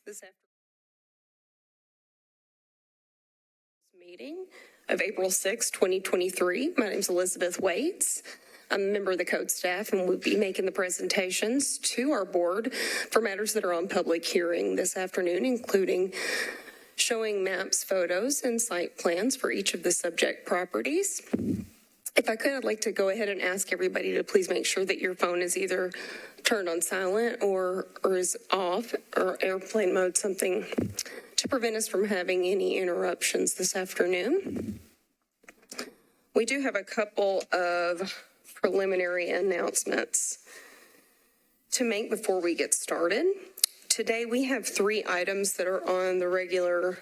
this afternoon meeting of April 6, 2023. My name is Elizabeth Waits. I'm a member of the code staff and we'll be making the presentations to our board for matters that are on public hearing this afternoon, including showing maps, photos, and site plans for each of the subject properties. If I could, I'd like to go ahead and ask everybody to please make sure that your phone is either turned on silent or is off or airplane mode, something to prevent us from having any interruptions this afternoon. We do have a couple of preliminary announcements to make before we get started. Today we have 3 items that are on the regular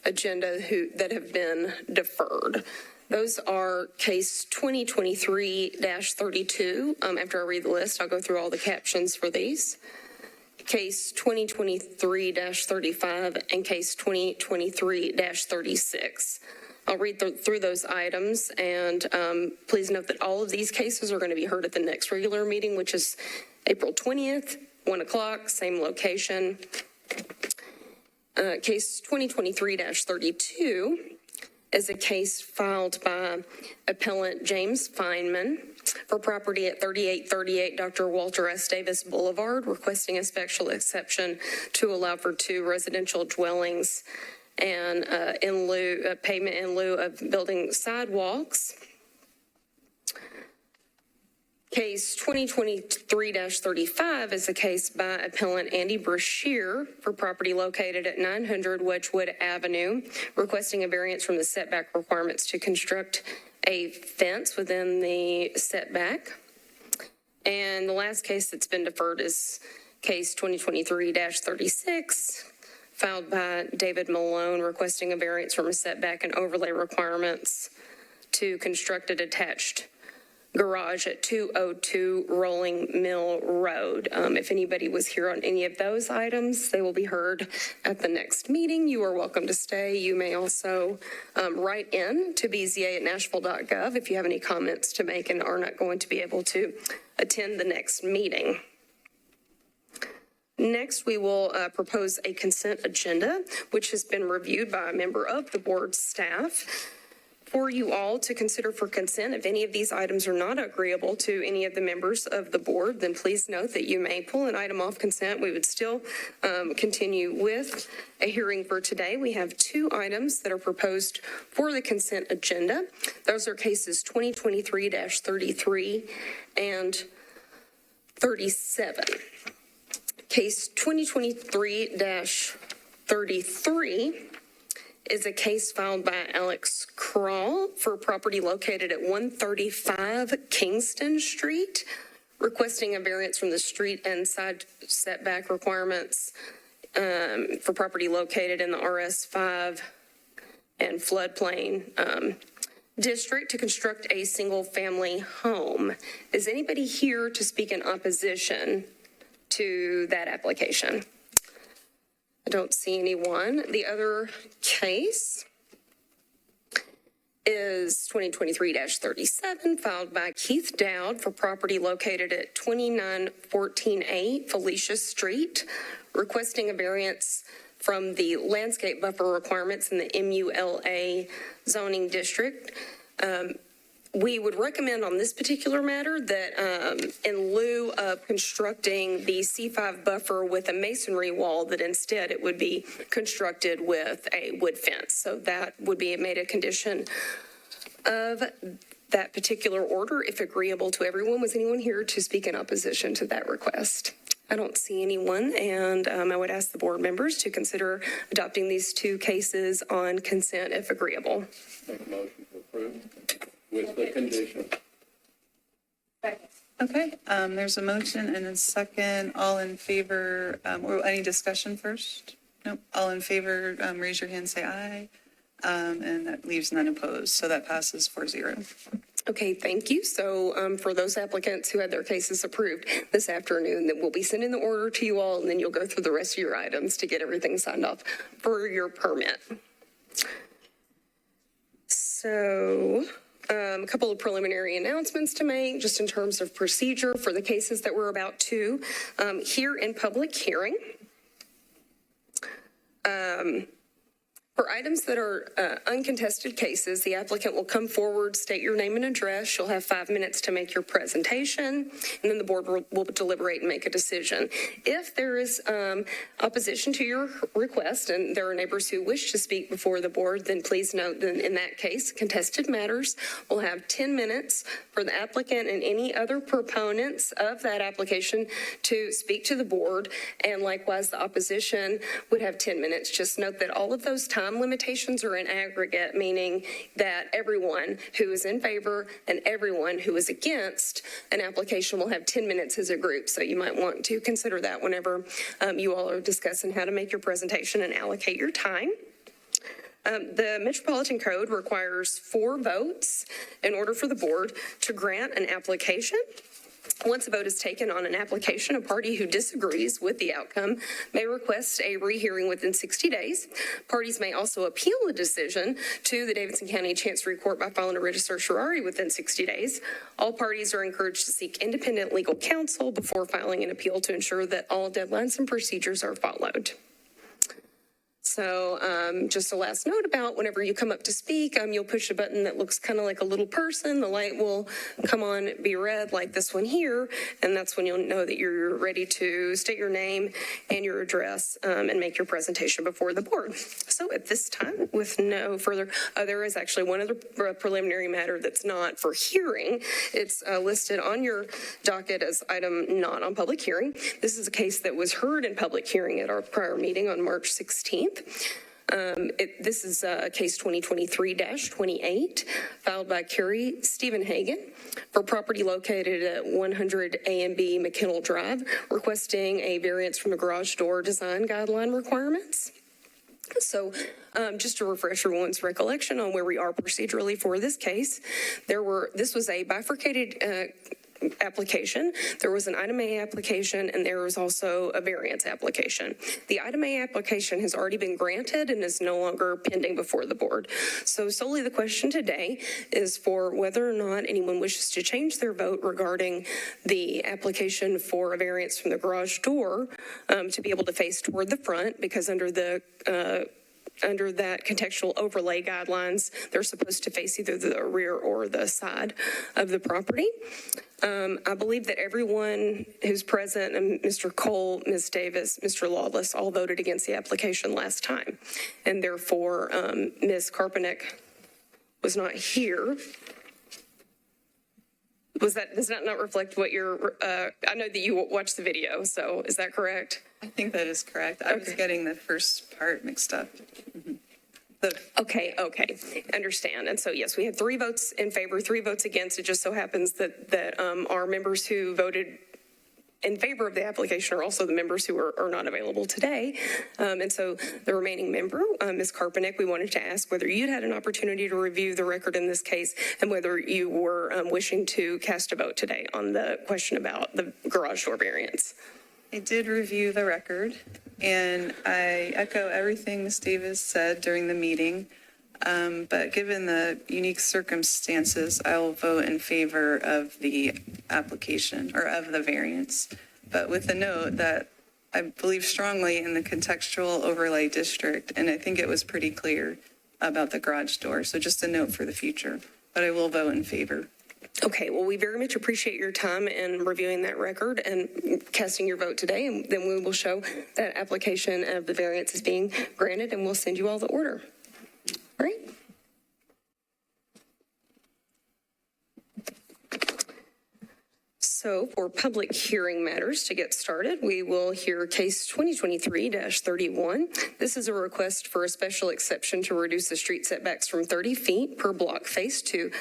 agenda that have been deferred. Those are case 2023-32. After I read the list, I'll go through all the captions for these. Case 2023-35 and case 2023-36. I'll read through those items, and please note that all of these cases are going to be heard at the next regular meeting, which is April 20th, 1 o'clock, same location. Case 2023-32 is a case filed by appellant James Feynman for property at 3838 Dr. Walter S. Davis Boulevard, requesting a special exception to allow for 2 residential dwellings and payment in lieu of building sidewalks. Case 2023-35 is a case by appellant Andy Brashear for property located at 900 Wedgwood Avenue, requesting a variance from the setback requirements to construct a fence within the setback. And the last case that's been deferred is case 2023-36, filed by David Malone, requesting a variance from a setback and overlay requirements to construct a detached garage at 202 Rolling Mill Road. If anybody was here on any of those items, they will be heard at the next meeting. You are welcome to stay. You may also write in to bza@nashville.gov if you have any comments to make and are not going to be able to attend the next meeting. Next, we will propose a consent agenda, which has been reviewed by a member of the board staff for you all to consider for consent. If any of these items are not agreeable to any of the members of the board, then please note that you may pull an item off consent. We would still continue with a hearing for today. We have 2 items that are proposed for the consent agenda. Those are cases 2023-33 and 37. Case 2023-33 is a case filed by Alex Kroll for property located at 135 Kingston Street, requesting a variance from the street and side setback requirements for property located in the RS5 and floodplain district to construct a single-family home. Is anybody here to speak in opposition to that application? I don't see anyone. The other case is 2023-37, filed by Keith Dowd for property located at 2914A Felicia Street, requesting a variance from the landscape buffer requirements in the MULA zoning district. We would recommend on this particular matter that in lieu of constructing the C5 buffer with a masonry wall, that instead it would be constructed with a wood fence. So that would be made a condition of that particular order, if agreeable to everyone. Was anyone here to speak in opposition to that request? I don't see anyone, and I would ask the board members to consider adopting these 2 cases on consent if agreeable. Make a motion to approve with the condition. Okay, there's a motion and a second. All in favor, or any discussion first? Nope. All in favor, raise your hand, say aye. And that leaves none opposed. So that passes 4-0. Okay, thank you. So for those applicants who had their cases approved this afternoon, that we'll be sending the order to you all, and then you'll go through the rest of your items to get everything signed off for your permit. So a couple of preliminary announcements to make just in terms of procedure for the cases that we're about to hear in public hearing. For items that are uncontested cases, the applicant will come forward, state your name and address. You'll have 5 minutes to make your presentation, and then the board will deliberate and make a decision. If there is opposition to your request and there are neighbors who wish to speak before the board, then please note that in that case, contested matters will have 10 minutes for the applicant and any other proponents of that application to speak to the board, and likewise the opposition would have 10 minutes. Just note that all of those time limitations are in aggregate, meaning that everyone who is in favor and everyone who is against an application will have 10 minutes as a group. So you might want to consider that whenever you all are discussing how to make your presentation and allocate your time. The Metropolitan Code requires 4 votes in order for the board to grant an application. Once a vote is taken on an application, a party who disagrees with the outcome may request a rehearing within 60 days. Parties may also appeal the decision to the Davidson County Chancery Court by filing a writ of certiorari within 60 days. All parties are encouraged to seek independent legal counsel before filing an appeal to ensure that all deadlines and procedures are followed. So just a last note about whenever you come up to speak, you'll push a button that looks kind of like a little person. The light will come on, be red like this one here, and that's when you'll know that you're ready to state your name and your address and make your presentation before the board. So at this time, with no further, there is actually one other preliminary matter that's not for hearing. It's listed on your docket as item not on public hearing. This is a case that was heard in public hearing at our prior meeting on March 16th. This is case 2023-28, filed by Carrie Stephenhagen for property located at 100 A&B McKinnell Drive, requesting a variance from the garage door design guideline requirements. So just to refresh everyone's recollection on where we are procedurally for this case, this was a bifurcated application. There was an item A application and there was also a variance application. The item A application has already been granted and is no longer pending before the board. So solely the question today is for whether or not anyone wishes to change their vote regarding the application for a variance from the garage door to be able to face toward the front, because under that contextual overlay guidelines, they're supposed to face either the rear or the side of the property. I believe that everyone who's present, Mr. Cole, Ms. Davis, Mr. Lawless, all voted against the application last time. And therefore, Ms. Karpanek was not here. Does that not reflect what I know that you watched the video, so is that correct? I think that is correct. I was getting the first part mixed up. Mm-hmm. Okay, understand. And so, yes, we had 3 votes in favor, 3 votes against. It just so happens that our members who voted in favor of the application are also the members who are not available today. And so the remaining member, Ms. Karpanek, we wanted to ask whether you'd had an opportunity to review the record in this case and whether you were wishing to cast a vote today on the question about the garage door variance. I did review the record, and I echo everything Ms. Davis said during the meeting. But given the unique circumstances, I will vote in favor of the application or of the variance. But with the note that I believe strongly in the contextual overlay district, and I think it was pretty clear about the garage door. So just a note for the future, but I will vote in favor. Okay, well, we very much appreciate your time in reviewing that record and casting your vote today, and then we will show that application of the variance is being granted, and we'll send you all the order. All right. So for public hearing matters, to get started, we will hear case 2023-31. This is a request for a special exception to reduce the street setbacks from 30 feet per block face to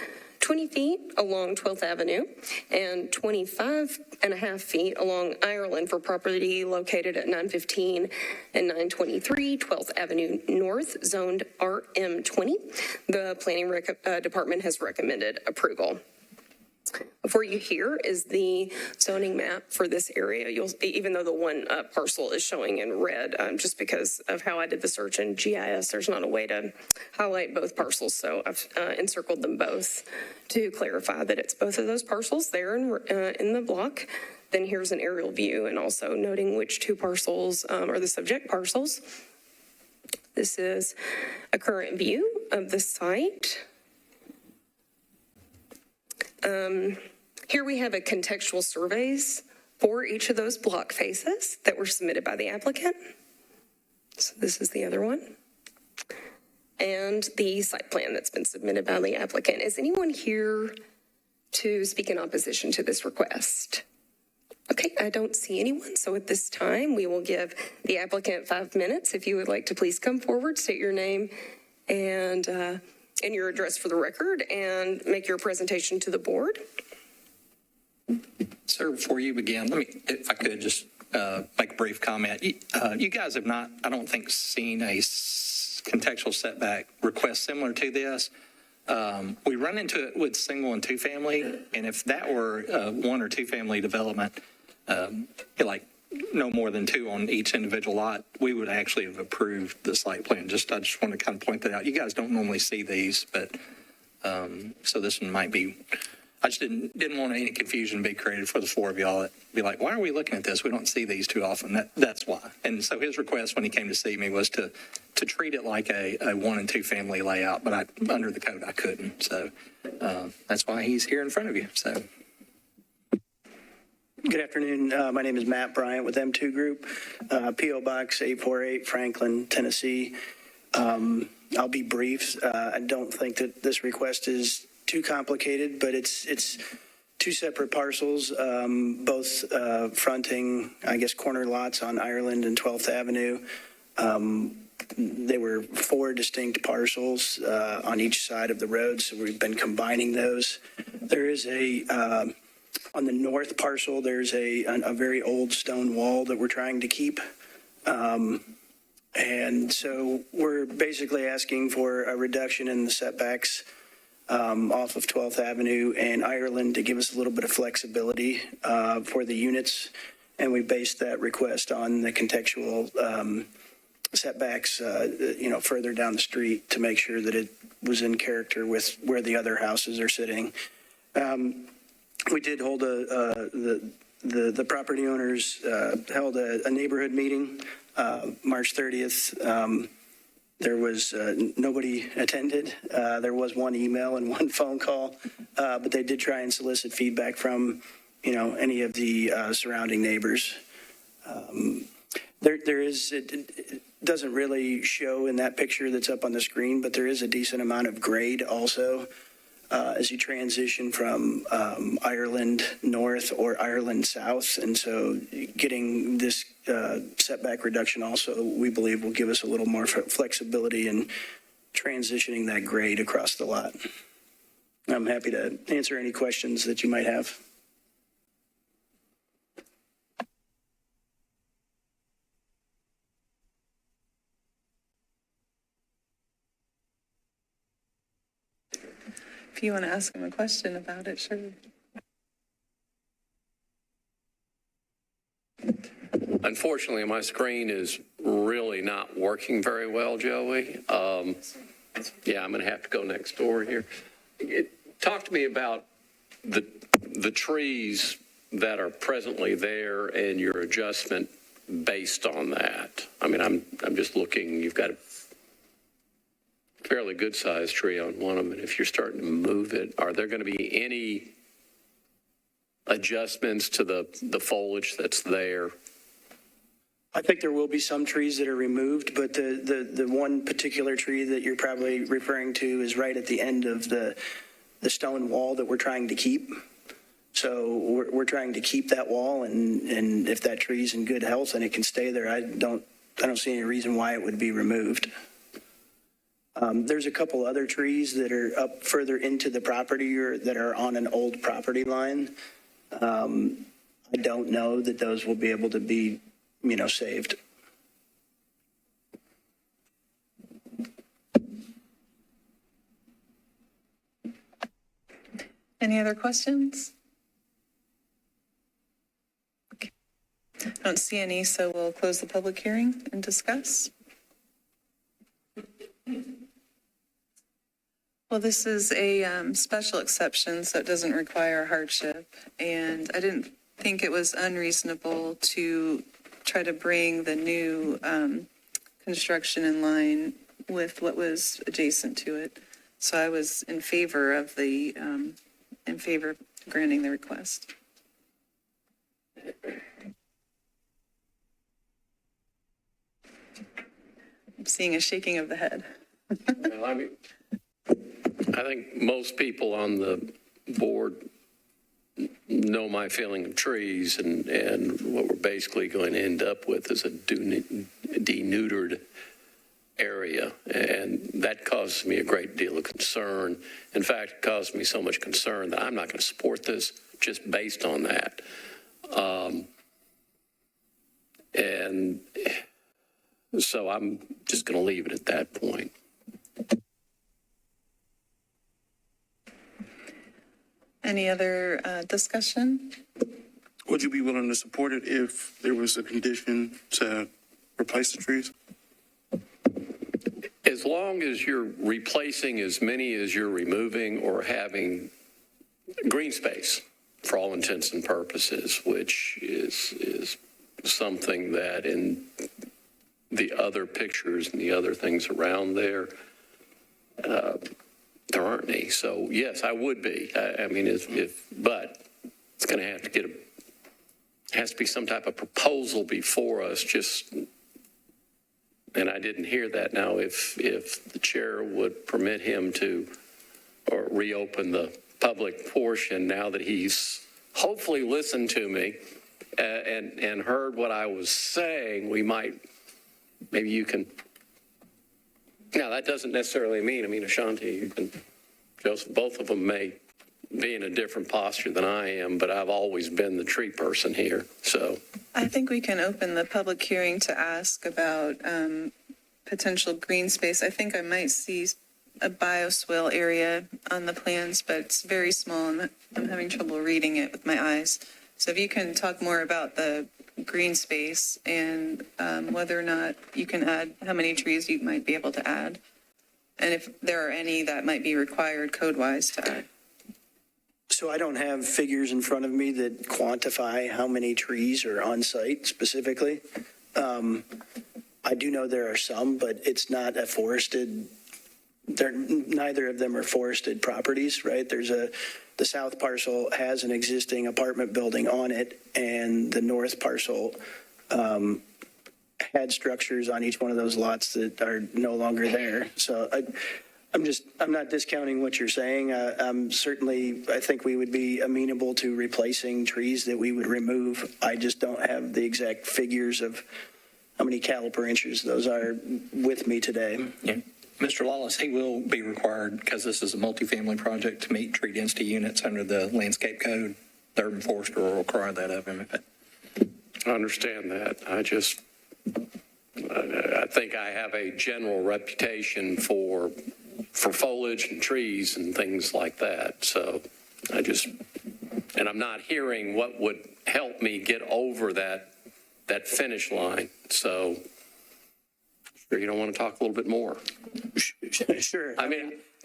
20 feet along 12th Avenue and 25.5 feet along Ireland for property located at 915 and 923 12th Avenue North, zoned RM20. The planning department has recommended approval. Before you hear is the zoning map for this area. Even though the one parcel is showing in red, just because of how I did the search in GIS, there's not a way to highlight both parcels, so I've encircled them both to clarify that it's both of those parcels there in the block. Then here's an aerial view, and also noting which 2 parcels are the subject parcels. This is a current view of the site. Here we have a contextual surveys for each of those block faces that were submitted by the applicant. So this is the other one. And the site plan that's been submitted by the applicant. Is anyone here to speak in opposition to this request? Okay, I don't see anyone. So at this time, we will give the applicant 5 minutes. If you would like to please come forward, state your name and your address for the record and make your presentation to the board. Sir, before you begin, let me, if I could, just make a brief comment. You guys have not, I don't think, seen a contextual setback request similar to this. We run into it with single and two family, and if that were one or two family development, like no more than two on each individual lot, we would actually have approved the site plan. I just want to kind of point that out. You guys don't normally see these, but so this one might be. I just didn't want any confusion to be created for the four of y'all. That be like, why are we looking at this? We don't see these too often. That's why. And so his request when he came to see me was to treat it like a one and two family layout, but under the code I couldn't. So that's why he's here in front of you. So. Good afternoon. My name is Matt Bryant with M2 Group, P.O. Box 848, Franklin, Tennessee. I'll be brief. I don't think that this request is too complicated, but it's two separate parcels, both fronting, I guess, corner lots on Ireland and 12th Avenue. They were four distinct parcels on each side of the road, so we've been combining those. There is on the north parcel, there's a very old stone wall that we're trying to keep. And so we're basically asking for a reduction in the setbacks off of 12th Avenue and Ireland to give us a little bit of flexibility for the units. And we based that request on the contextual setbacks, further down the street to make sure that it was in character with where the other houses are sitting. We did hold the property owners held a neighborhood meeting March 30th. There was nobody attended. There was one email and one phone call, but they did try and solicit feedback from, any of the surrounding neighbors. There is, it doesn't really show in that picture that's up on the screen, but there is a decent amount of grade also as you transition from Ireland North or Ireland South. And so getting this setback reduction also, we believe, will give us a little more flexibility in transitioning that grade across the lot. I'm happy to answer any questions that you might have. If you want to ask him a question about it, sure. Unfortunately, my screen is really not working very well, Joey. Yeah, I'm going to have to go next door here. Talk to me about the trees that are presently there and your adjustment based on that. I mean, I'm just looking. You've got a fairly good sized tree on one of them, and if you're starting to move it, are there going to be any adjustments to the foliage that's there? I think there will be some trees that are removed, but the one particular tree that you're probably referring to is right at the end of the stone wall that we're trying to keep. So we're trying to keep that wall, and if that tree's in good health and it can stay there, I don't see any reason why it would be removed. There's a couple other trees that are up further into the property or that are on an old property line. I don't know that those will be able to be, saved. Any other questions? Okay. I don't see any, so we'll close the public hearing and discuss. Well, this is a special exception, so it doesn't require hardship. And I didn't think it was unreasonable to try to bring the new construction in line with what was adjacent to it. So I was in favor of granting the request. I'm seeing a shaking of the head. Well, I mean, I think most people on the board know my feeling of trees, and what we're basically going to end up with is a denuded area, and that causes me a great deal of concern. In fact, it caused me so much concern that I'm not going to support this just based on that. And so I'm just going to leave it at that point. Any other discussion? Would you be willing to support it if there was a condition to replace the trees? As long as you're replacing as many as you're removing or having green space for all intents and purposes, which is something that in the other pictures and the other things around there, there aren't any. So yes, I would be. I mean, but it's going to have to has to be some type of proposal before us. And I didn't hear that. Now, if the chair would permit him to or reopen the public portion, now that he's hopefully listened to me and heard what I was saying, maybe you can. Now, that doesn't necessarily mean, Ashanti, you can, Joseph, both of them may be in a different posture than I am, but I've always been the tree person here, so. I think we can open the public hearing to ask about potential green space. I think I might see a bioswale area on the plans, but it's very small and I'm having trouble reading it with my eyes. So if you can talk more about the green space and whether or not you can add, how many trees you might be able to add, and if there are any that might be required code-wise to add. So I don't have figures in front of me that quantify how many trees are on site specifically. I do know there are some, but it's not a forested, neither of them are forested properties, right? The south parcel has an existing apartment building on it, and the north parcel had structures on each one of those lots that are no longer there. So I'm not discounting what you're saying. I think we would be amenable to replacing trees that we would remove. I just don't have the exact figures of how many caliper inches those are with me today. Yeah. Mr. Lawless, he will be required, because this is a multifamily project, to meet tree density units under the landscape code. Third and Forester will require that of him. I understand that. I think I have a general reputation for foliage and trees and things like that. So and I'm not hearing what would help me get over that finish line. So sure, you don't want to talk a little bit more? Sure.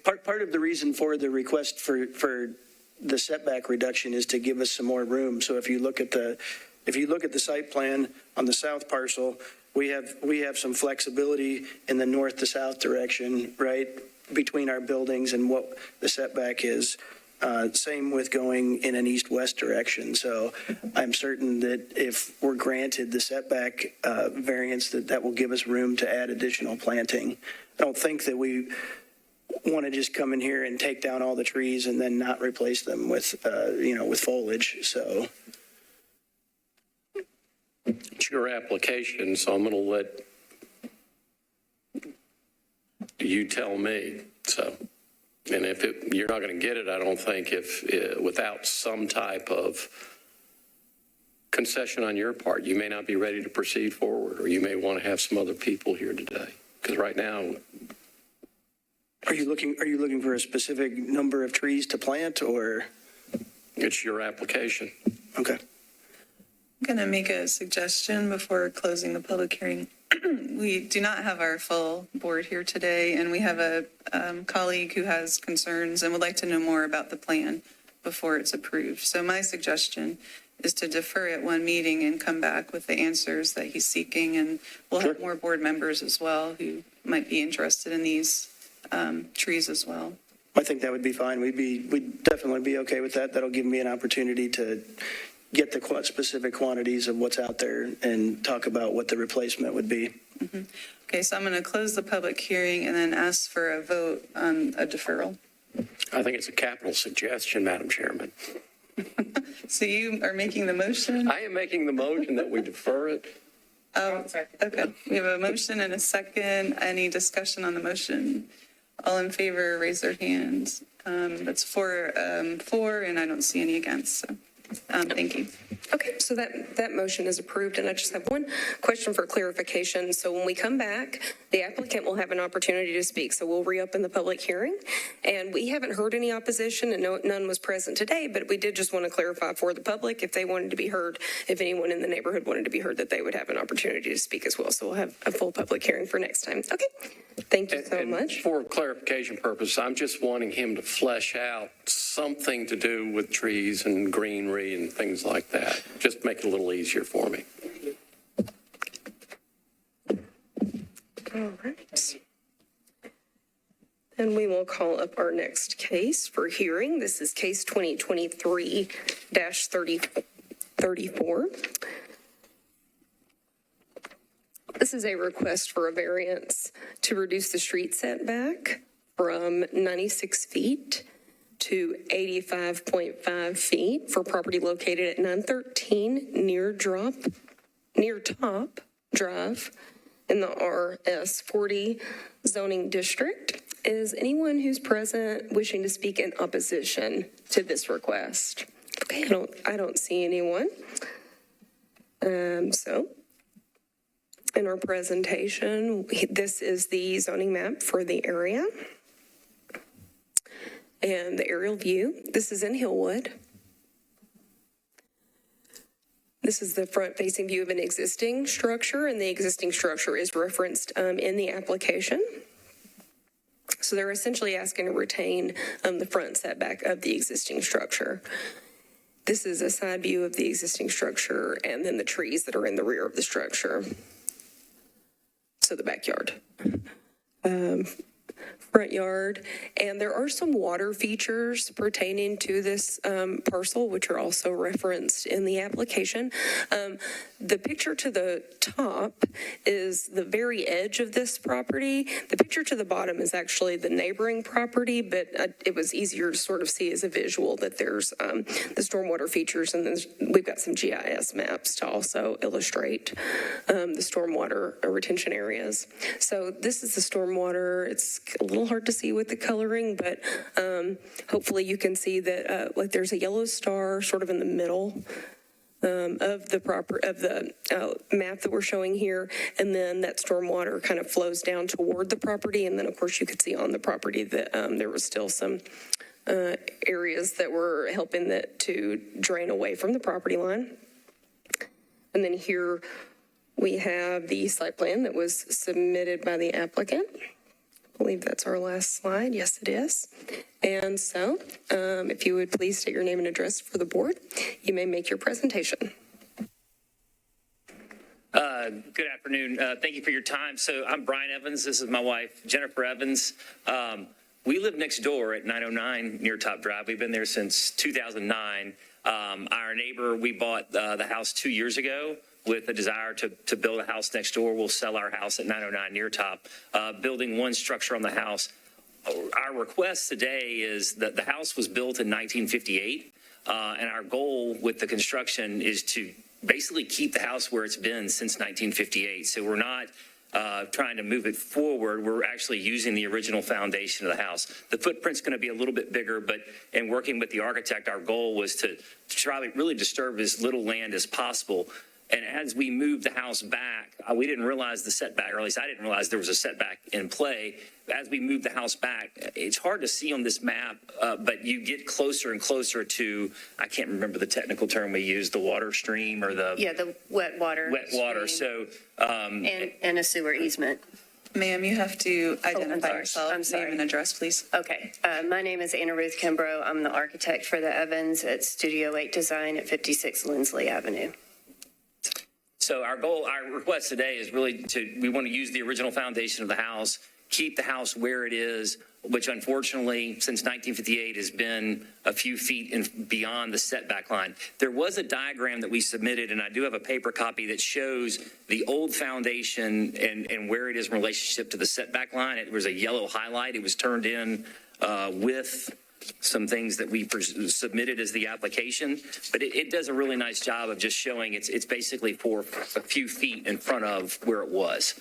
Part of the reason for the request for the setback reduction is to give us some more room. So if you look at the site plan on the south parcel, we have some flexibility in the north to south direction, right, between our buildings and what the setback is. Same with going in an east-west direction. So I'm certain that if we're granted the setback variance, that will give us room to add additional planting. I don't think that we want to just come in here and take down all the trees and then not replace them with foliage. So it's your application, so I'm going to let you tell me. So. And if you're not going to get it, I don't think, without some type of concession on your part, you may not be ready to proceed forward, or you may want to have some other people here today. Because right now, are you looking for a specific number of trees to plant, or it's your application? Okay. I'm going to make a suggestion before closing the public hearing. We do not have our full board here today, and we have a colleague who has concerns and would like to know more about the plan before it's approved. So my suggestion is to defer at one meeting and come back with the answers that he's seeking. And we'll have more board members as well who might be interested in these trees as well. I think that would be fine. We'd definitely be okay with that. That'll give me an opportunity to get the specific quantities of what's out there and talk about what the replacement would be. Okay, so I'm going to close the public hearing and then ask for a vote on a deferral. I think it's a capital suggestion, Madam Chairman. So you are making the motion? I am making the motion that we defer it. Okay, we have a motion and a second. Any discussion on the motion? All in favor, raise their hands. That's four, and I don't see any against, so, thank you. Okay, so that motion is approved, and I just have one question for clarification. So when we come back, the applicant will have an opportunity to speak, so we'll reopen the public hearing. And we haven't heard any opposition, and none was present today, but we did just want to clarify for the public, if they wanted to be heard, if anyone in the neighborhood wanted to be heard, that they would have an opportunity to speak as well. So we'll have a full public hearing for next time. Okay, thank you so And much. for clarification purposes, I'm just wanting him to flesh out something to do with trees and greenery and things like that. Just make it a little easier for me. All right. Then we will call up our next case for hearing. This is case 2023-34. This is a request for a variance to reduce the street setback from 96 feet to 85.5 feet for property located at 913 Near Top Drive in the RS 40 zoning district. Is anyone who's present wishing to speak in opposition to this request? Okay, I don't see anyone. So in our presentation, this is the zoning map for the area. And the aerial view, this is in Hillwood. This is the front-facing view of an existing structure, and the existing structure is referenced in the application. So they're essentially asking to retain the front setback of the existing structure. This is a side view of the existing structure, and then the trees that are in the rear of the structure. So the backyard. Front yard, and there are some water features pertaining to this parcel, which are also referenced in the application. The picture to the top is the very edge of this property. The picture to the bottom is actually the neighboring property, but it was easier to sort of see as a visual that there's the stormwater features, and then we've got some GIS maps to also illustrate the stormwater retention areas. So this is the stormwater. It's a little hard to see with the coloring, but hopefully you can see that like there's a yellow star sort of in the middle of the map that we're showing here, and then that stormwater kind of flows down toward the property, and then of course you could see on the property that there was still some areas that were helping that to drain away from the property line. And then here we have the site plan that was submitted by the applicant. I believe that's our last slide. Yes, it is. And so if you would please state your name and address for the board, you may make your presentation. Good afternoon. Thank you for your time. So I'm Brian Evans. This is my wife, Jennifer Evans. We live next door at 909 Near Top Drive. We've been there since 2009. Our neighbor, we bought the house 2 years ago with a desire to build a house next door. We'll sell our house at 909 Near Top, building one structure on the house. Our request today is that the house was built in 1958, and our goal with the construction is to basically keep the house where it's been since 1958. So we're not trying to move it forward. We're actually using the original foundation of the house. The footprint's going to be a little bit bigger, but in working with the architect, our goal was to try to really disturb as little land as possible. And as we moved the house back, we didn't realize the setback, or at least I didn't realize there was a setback in play. As we moved the house back, it's hard to see on this map, but you get closer and closer to, I can't remember the technical term we use, the water stream or the... Yeah, the wet water. Wet water, stream. so... And a sewer easement. Ma'am, you have to identify sorry. yourself. I'm sorry. Name and address, please. Okay, my name is Anna Ruth Kimbrough. I'm the architect for the Evans at Studio 8 Design at 56 Lindsley Avenue. So our goal, our request today is really we want to use the original foundation of the house, keep the house where it is, which unfortunately, since 1958, has been a few feet beyond the setback line. There was a diagram that we submitted, and I do have a paper copy that shows the old foundation and where it is in relationship to the setback line. It was a yellow highlight. It was turned in with some things that we submitted as the application, but it does a really nice job of just showing it's basically for a few feet in front of where it was.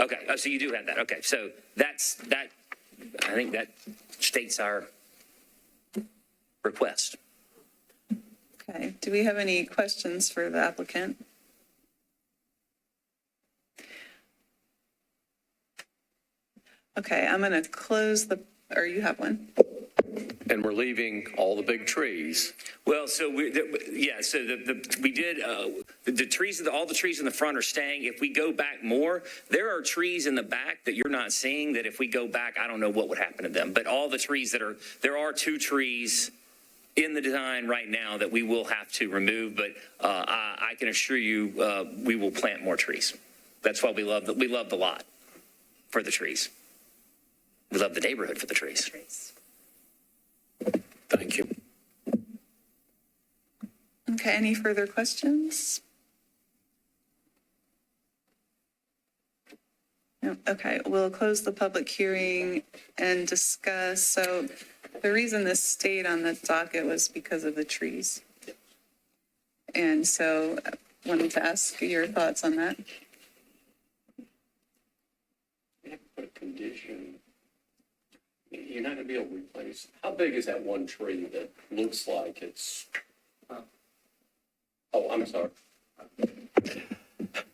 Okay, so you do have that. Okay, so that. I think that states our request. Okay. Do we have any questions for the applicant? Okay, I'm going to close or you have one? And we're leaving all the big trees. Well, so we did the trees, all the trees in the front are staying. If we go back more, there are trees in the back that you're not seeing that if we go back, I don't know what would happen to them. But all the trees there are 2 trees in the design right now that we will have to remove. But I can assure you we will plant more trees. That's why we love the lot for the trees. We love the neighborhood for the trees. Thank you. Okay, any further questions? No, okay, we'll close the public hearing and discuss. So the reason this stayed on the docket was because of the trees. And so I wanted to ask your thoughts on that. You have to put a condition. You're not going to be able to replace. How big is that one tree that looks like it's? Oh, I'm sorry.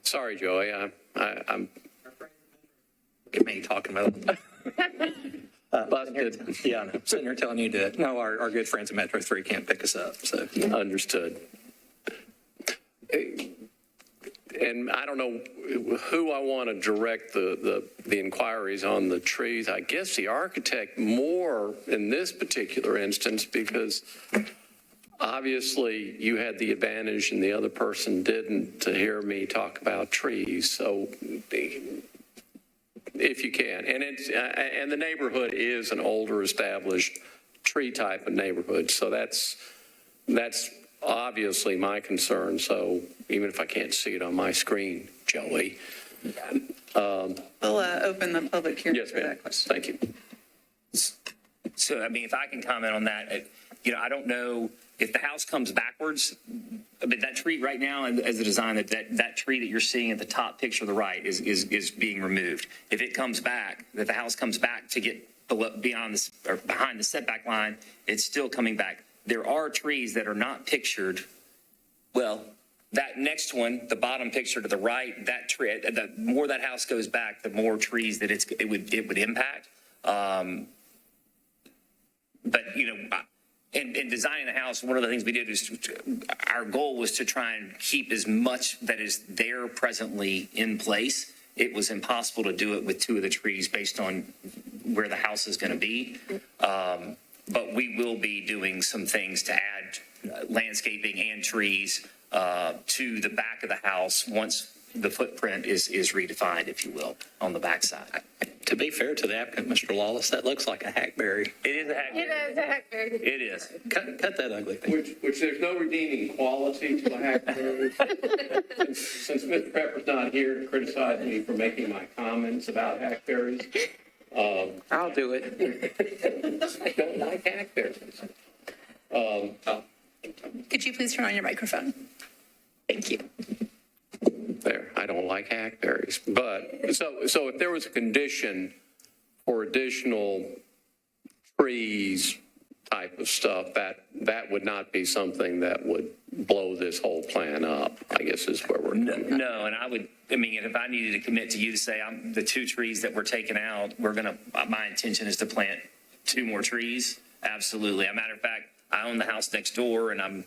Sorry, Joey. I'm Look at me talking about busted. Yeah, I know. Sitting here telling you to, no, our good friends at Metro 3 can't pick us up, so. Understood. And I don't know who I want to direct the inquiries on the trees. I guess the architect more in this particular instance, because obviously you had the advantage and the other person didn't to hear me talk about trees. So if you can, and the neighborhood is an older established tree type of neighborhood. So that's obviously my concern. So even if I can't see it on my screen, Joey. We'll open the public hearing Yes, for ma'am. that question. Thank you. So, I mean, if I can comment on that, I don't know if the house comes backwards. I mean, that tree right now, as a design, that tree that you're seeing at the top picture to the right is being removed. If it comes back, if the house comes back to get beyond this or behind the setback line, it's still coming back. There are trees that are not pictured. Well, that next one, the bottom picture to the right, that tree, the more that house goes back, the more trees that it would impact. But, in designing the house, one of the things we did is our goal was to try and keep as much that is there presently in place. It was impossible to do it with 2 of the trees based on where the house is going to be. But we will be doing some things to add landscaping and trees to the back of the house once the footprint is redefined, if you will, on the backside. To be fair to the applicant, Mr. Lawless, that looks like a hackberry. It is a hackberry. It is a hackberry. It is. Cut that ugly thing. Which there's no redeeming quality to the hackberry. Since Mr. Pepper's not here to criticize me for making my comments about hackberries. I'll do it. I don't like hackberries. Could you please turn on your microphone? Thank you. There, I don't like hackberries. But so if there was a condition for additional trees type of stuff, that would not be something that would blow this whole plan up, I guess is where we're coming. No, and if I needed to commit to you to say the 2 trees that we're taking out, my intention is to plant 2 more trees. Absolutely. As a matter of fact, I own the house next door and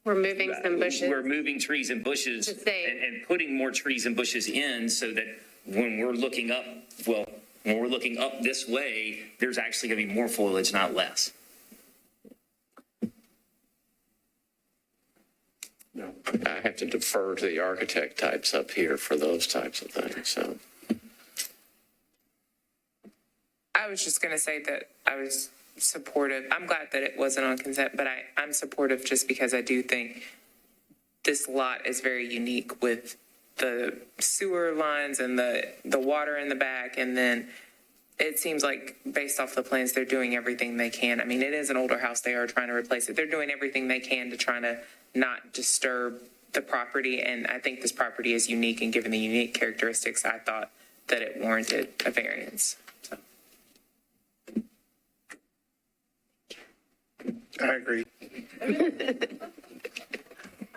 We're moving some bushes. We're moving trees and bushes To save. and putting more trees and bushes in so that when we're looking up, when we're looking up this way, there's actually going to be more foliage, not less. I have to defer to the architect types up here for those types of things, so. I was just going to say that I was supportive. I'm glad that it wasn't on consent, but I'm supportive just because I do think this lot is very unique with the sewer lines and the water in the back. And then it seems like based off the plans, they're doing everything they can. I mean, it is an older house. They are trying to replace it. They're doing everything they can to try to not disturb the property. And I think this property is unique, and given the unique characteristics, I thought that it warranted a variance. So. I agree.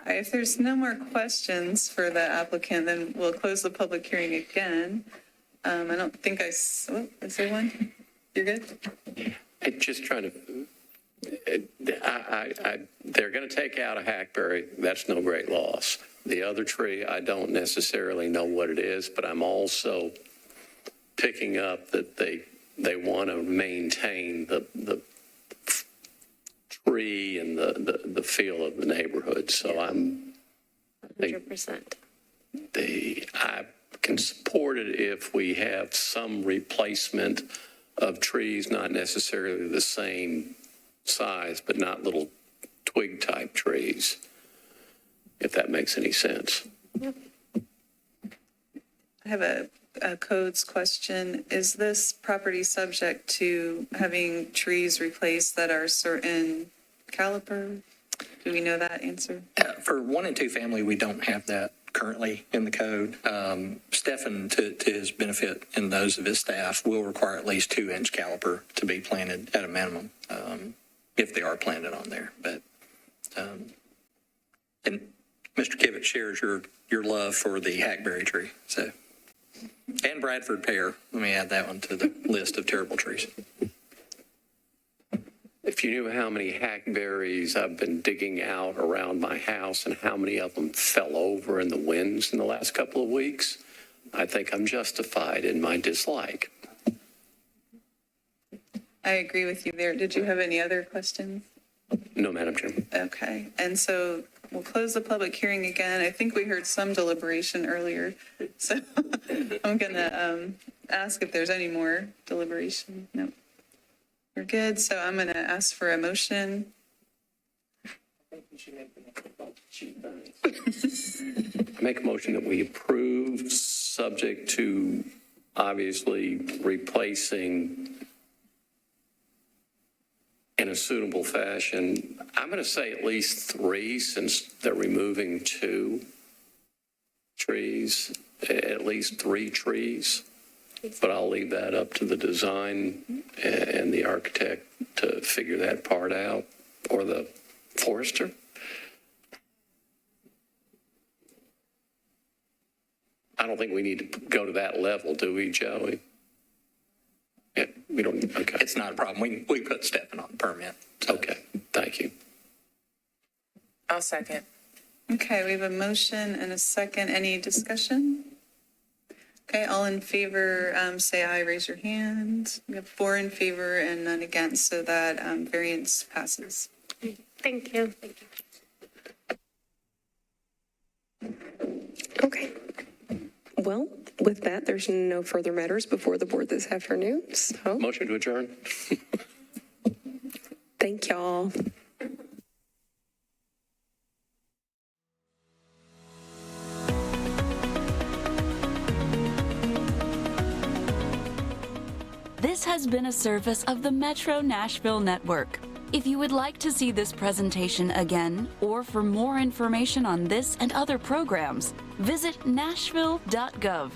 If there's no more questions for the applicant, then we'll close the public hearing again. I don't think is there one? You're good? I'm just trying to, they're going to take out a hackberry. That's no great loss. The other tree, I don't necessarily know what it is, but I'm also picking up that they want to maintain the tree and the feel of the neighborhood. So I think 100%. I can support it if we have some replacement of trees, not necessarily the same size, but not little twig type trees, if that makes any sense. I have a codes question. Is this property subject to having trees replaced that are certain caliper? Do we know that answer? For 1 and 2 family, we don't have that currently in the code. Stefan, to his benefit and those of his staff, will require at least 2-inch caliper to be planted at a minimum, if they are planted on there. But and Mr. Kivett shares your love for the hackberry tree, so. And Bradford pear. Let me add that one to the list of terrible trees. If you knew how many hackberries I've been digging out around my house and how many of them fell over in the winds in the last couple of weeks, I think I'm justified in my dislike. I agree with you there. Did you have any other questions? No, Madam Chairman. Okay, and so we'll close the public hearing again. I think we heard some deliberation earlier, so I'm going to ask if there's any more deliberation. No, we're good. So I'm going to ask for a motion. I make a motion that we approve, subject to obviously replacing in a suitable fashion. I'm going to say at least 3, since they're removing 2 trees, at least 3 trees. But I'll leave that up to the design and the architect to figure that part out, or the forester. I don't think we need to go to that level, do we, Joey? Yeah, we don't, okay. It's not a problem. We put Stefan on the permit. So. Okay, thank you. I'll second. Okay, we have a motion and a second. Any discussion? Okay, all in favor, say aye, raise your hand. We have 4 in favor and none against, so that variance passes. Thank you. Okay. Well, with that, there's no further matters before the board this afternoon. So, Motion to adjourn. thank y'all. This has been a service of the Metro Nashville Network. If you would like to see this presentation again, or for more information on this and other programs, visit nashville.gov.